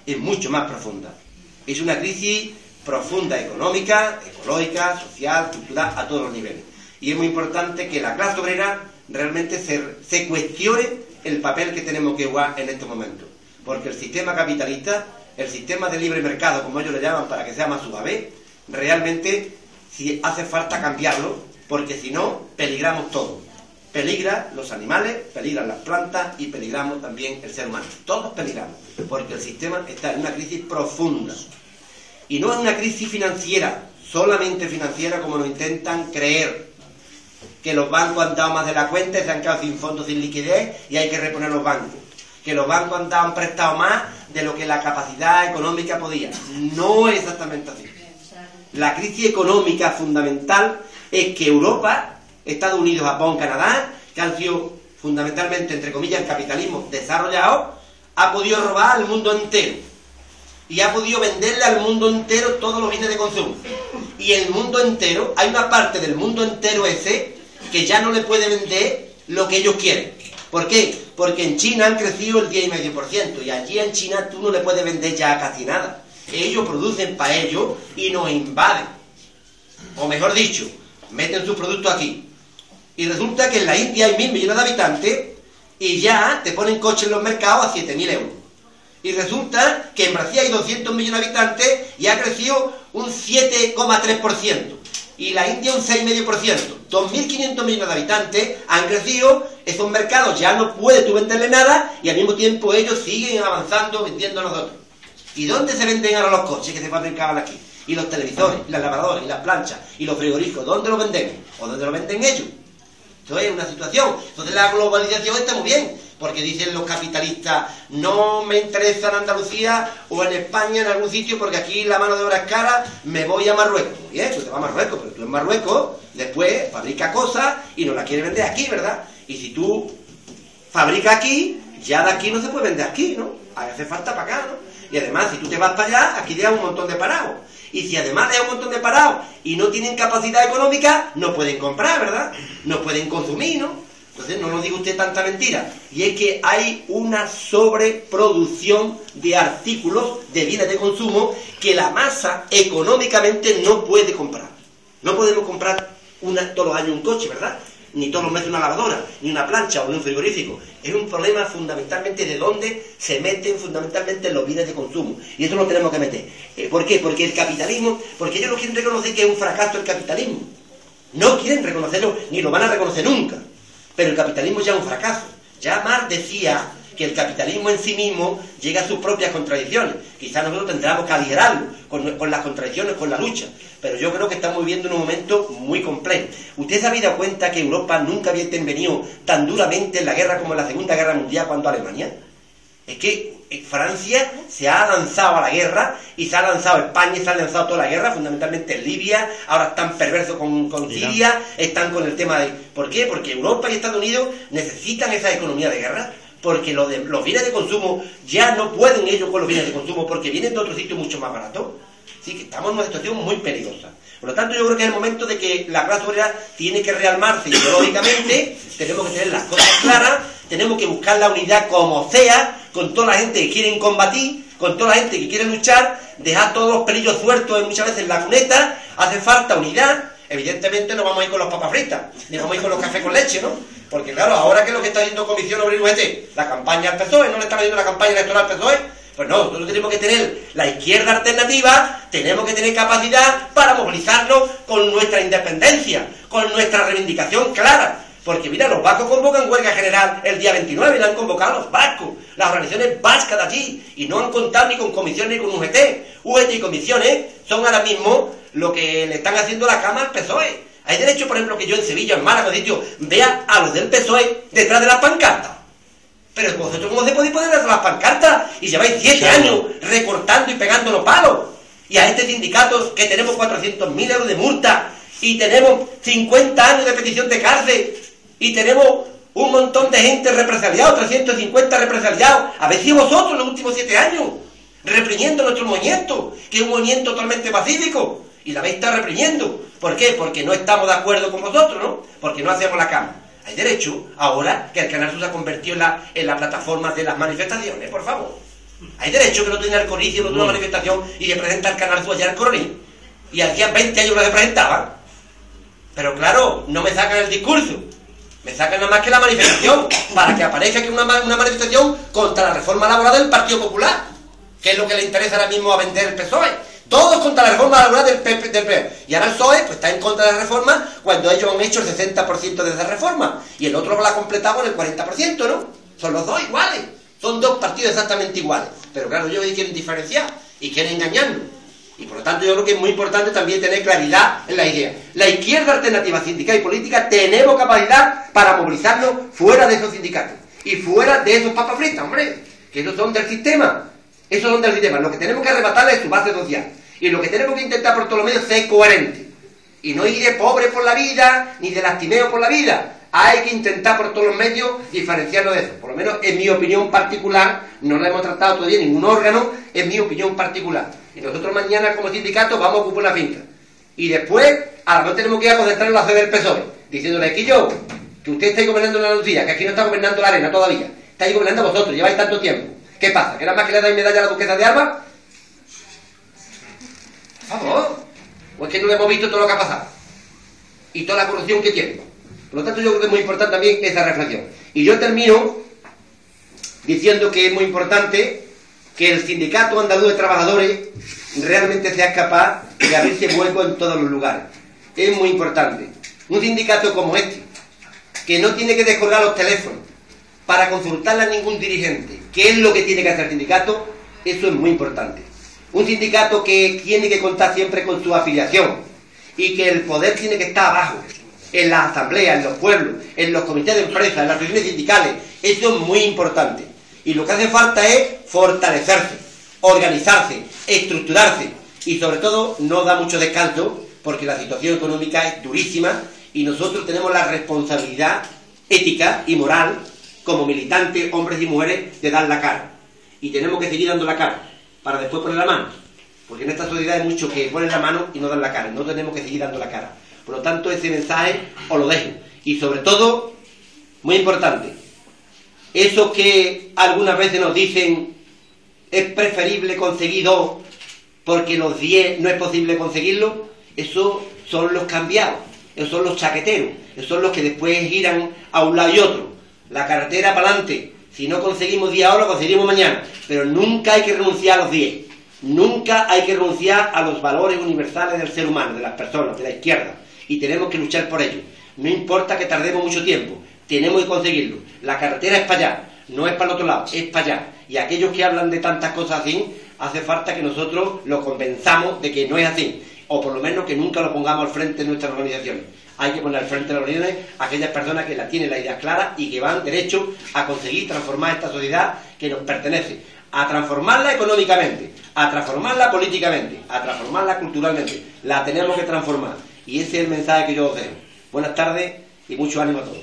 es mucho más profunda. Es una crisis profunda económica, ecológica, social, cultural, a todos los niveles. Y es muy importante que la clase obrera realmente se cuestione el papel que tenemos que jugar en estos momentos. Porque el sistema capitalista, el sistema de libre mercado, como ellos le llaman para que sea más suave, realmente si hace falta cambiarlo, porque si no, peligramos todo. Peligra los animales, peligran las plantas y peligramos también el ser humano. Todos peligramos, porque el sistema está en una crisis profunda. Y no es una crisis financiera, solamente financiera como nos intentan creer. Que los bancos han dado más de la cuenta y se han quedado sin fondos, sin liquidez y hay que reponer los bancos. Que los bancos han prestado más de lo que la capacidad económica podía. No es exactamente así. La crisis económica fundamental es que Europa, Estados Unidos, Japón, Canadá, que han sido fundamentalmente, entre comillas, el capitalismo desarrollado, ha podido robar al mundo entero. Y ha podido venderle al mundo entero todos los bienes de consumo. Y el mundo entero, hay una parte del mundo entero ese que ya no le puede vender lo que ellos quieren. ¿Por qué? Porque en China han crecido el 10,5% y allí en China tú no le puedes vender ya casi nada. Ellos producen para ellos y nos invaden. O mejor dicho, meten sus productos aquí. Y resulta que en la India hay 1.000 millones de habitantes y ya te ponen coches en los mercados a 7.000 euros. Y resulta que en Brasil hay 200 millones de habitantes y ha crecido un 7,3%. Y la India un 6,5%. 2.500 millones de habitantes han crecido, esos mercados ya no puedes tú venderle nada y al mismo tiempo ellos siguen avanzando vendiendo a nosotros. ¿Y dónde se venden ahora los coches que se fabricaban aquí? Y los televisores, y las lavadoras, y las planchas, y los frigoríficos, ¿dónde los vendemos? ¿O dónde lo venden ellos? Esto es una situación. Entonces la globalización está muy bien, porque dicen los capitalistas, no me interesa en Andalucía o en España, en algún sitio, porque aquí la mano de obra es cara, me voy a Marruecos. Bien, tú te vas a Marruecos, pero tú en Marruecos después fabrica cosas y nos las quiere vender aquí, ¿verdad? Y si tú fabricas aquí, ya de aquí no se puede vender aquí, ¿no? Hace falta para acá, ¿no? Y además, si tú te vas para allá, aquí dejas un montón de parados. Y si además dejas un montón de parados y no tienen capacidad económica, no pueden comprar, ¿verdad? No pueden consumir, ¿no? Entonces no nos diga usted tanta mentira. Y es que hay una sobreproducción de artículos, de bienes de consumo, que la masa económicamente no puede comprar. No podemos comprar todos los años un coche, ¿verdad? Ni todos los meses una lavadora, ni una plancha o un frigorífico. Es un problema fundamentalmente de dónde se meten fundamentalmente los bienes de consumo. Y eso lo tenemos que meter. ¿Por qué? Porque el capitalismo, porque ellos no quieren reconocer que es un fracaso el capitalismo. No quieren reconocerlo, ni lo van a reconocer nunca. Pero el capitalismo ya es un fracaso. Ya Marx decía que el capitalismo en sí mismo llega a sus propias contradicciones. Quizás nosotros tendríamos que aligerarlo con las contradicciones, con la lucha. Pero yo creo que estamos viviendo en un momento muy complejo. ¿Usted se había dado cuenta que Europa nunca había intervenido tan duramente en la guerra como en la Segunda Guerra Mundial cuando Alemania? Es que Francia se ha lanzado a la guerra y se ha lanzado España y se ha lanzado toda la guerra, fundamentalmente en Libia, ahora están perversos con Siria, están con el tema de... ¿Por qué? Porque Europa y Estados Unidos necesitan esa economía de guerra, porque los bienes de consumo ya no pueden ellos con los bienes de consumo porque vienen de otro sitio mucho más barato. Así que estamos en una situación muy peligrosa. Por lo tanto, yo creo que es el momento de que la clase obrera tiene que realmarse ideológicamente, tenemos que tener las cosas claras, tenemos que buscar la unidad como sea, con toda la gente que quieren combatir, con toda la gente que quiere luchar, dejar todos los pelillos sueltos muchas veces en la cuneta, hace falta unidad. Evidentemente no vamos a ir con los papas fritas, ni vamos a ir con los cafés con leche, ¿no? Porque claro, ahora que es lo que está haciendo Comisión Obrera UGT, la campaña al PSOE, ¿no le están haciendo la campaña electoral al PSOE? Pues no, nosotros tenemos que tener la izquierda alternativa, tenemos que tener capacidad para movilizarnos con nuestra independencia, con nuestra reivindicación clara. Porque mira, los vascos convocan huelga general el día 29 y la han convocado los vascos, las organizaciones vascas de allí, y no han contado ni con Comisión ni con UGT. UGT y Comisiones son ahora mismo lo que le están haciendo la cama al PSOE. Hay derecho, por ejemplo, que yo en Sevilla, en Málaga, vea a los del PSOE detrás de las pancartas. Pero vosotros, ¿cómo se podéis poner detrás de las pancartas? Y lleváis 7 años recortando y pegando los palos. Y a este sindicato que tenemos 400.000 euros de multa, y tenemos 50 años de petición de cárcel, y tenemos un montón de gente represaliada, 350 represaliados. A ver si vosotros en los últimos 7 años, reprimiendo nuestro movimiento, que es un movimiento totalmente pacífico, y la habéis estado reprimiendo. ¿Por qué? Porque no estamos de acuerdo con vosotros, ¿no? Porque no hacemos la cama. Hay derecho, ahora que el Canal Sur se ha convertido en la plataforma de las manifestaciones, por favor. Hay derecho que no tiene Alcorici, no tiene una manifestación y que presenta el canal allá al Coroní. Y hacía 20 años que se presentaban. Pero claro, no me sacan el discurso. Me sacan nada más que la manifestación, para que aparezca que una manifestación contra la reforma laboral del Partido Popular, que es lo que le interesa ahora mismo a vender el PSOE. Todos contra la reforma laboral del PP. Y ahora el PSOE pues, está en contra de la reforma cuando ellos han hecho el 60% de esa reforma. Y el otro la ha completado con el 40%, ¿no? Son los dos iguales. Son dos partidos exactamente iguales. Pero claro, ellos quieren diferenciar y quieren engañarnos. Y por lo tanto yo creo que es muy importante también tener claridad en la idea. La izquierda alternativa sindical y política tenemos capacidad para movilizarnos fuera de esos sindicatos. Y fuera de esos papas fritas, hombre. Que esos son del sistema. Esos son del sistema. Lo que tenemos que arrebatarle es su base social. Y lo que tenemos que intentar por todos los medios es ser coherentes. Y no ir de pobre por la vida, ni de lastimeo por la vida. Hay que intentar por todos los medios diferenciarlo de eso. Por lo menos en mi opinión particular, no lo hemos tratado todavía en ningún órgano, es mi opinión particular. Y nosotros mañana como sindicato vamos a ocupar una finca. Y después, a lo mejor tenemos que ir a concentrarnos en la sede del PSOE, diciéndole que yo, que usted está gobernando en Andalucía, que aquí no está gobernando la arena todavía, estáis gobernando vosotros, lleváis tanto tiempo. ¿Qué pasa? ¿Que nada más que le dais medalla a la duquesa de Alba? Por favor. ¿O es que no le hemos visto todo lo que ha pasado? Y toda la corrupción que tiene. Por lo tanto, yo creo que es muy importante también esa reflexión. Y yo termino diciendo que es muy importante que el Sindicato Andaluz de Trabajadores realmente sea capaz de abrirse hueco en todos los lugares. Es muy importante. Un sindicato como este, que no tiene que descolgar los teléfonos para consultarle a ningún dirigente qué es lo que tiene que hacer el sindicato, eso es muy importante. Un sindicato que tiene que contar siempre con su afiliación y que el poder tiene que estar abajo, en las asambleas, en los pueblos, en los comités de empresa, en las reuniones sindicales. Eso es muy importante. Y lo que hace falta es fortalecerse, organizarse, estructurarse y sobre todo no da mucho descanso porque la situación económica es durísima y nosotros tenemos la responsabilidad ética y moral como militantes, hombres y mujeres, de dar la cara. Y tenemos que seguir dando la cara para después poner la mano. Porque en esta sociedad hay muchos que ponen la mano y no dan la cara. No tenemos que seguir dando la cara. Por lo tanto, ese mensaje os lo dejo. Y sobre todo, muy importante, eso que algunas veces nos dicen es preferible conseguir 2 porque los 10 no es posible conseguirlo, esos son los cambiados, esos son los chaqueteros, esos son los que después giran a un lado y otro. La carretera para adelante, si no conseguimos 10 ahora, lo conseguiremos mañana, pero nunca hay que renunciar a los 10, nunca hay que renunciar a los valores universales del ser humano, de las personas, de la izquierda, y tenemos que luchar por ello. No importa que tardemos mucho tiempo, tenemos que conseguirlo. La carretera es para allá, no es para el otro lado, es para allá. Y aquellos que hablan de tantas cosas así, hace falta que nosotros los convenzamos de que no es así, o por lo menos que nunca lo pongamos al frente de nuestras organizaciones. Hay que poner al frente de las organizaciones a aquellas personas que la tienen la idea clara y que van derecho a conseguir transformar esta sociedad que nos pertenece, a transformarla económicamente, a transformarla políticamente, a transformarla culturalmente. La tenemos que transformar. Y ese es el mensaje que yo os dejo. Buenas tardes y mucho ánimo a todos.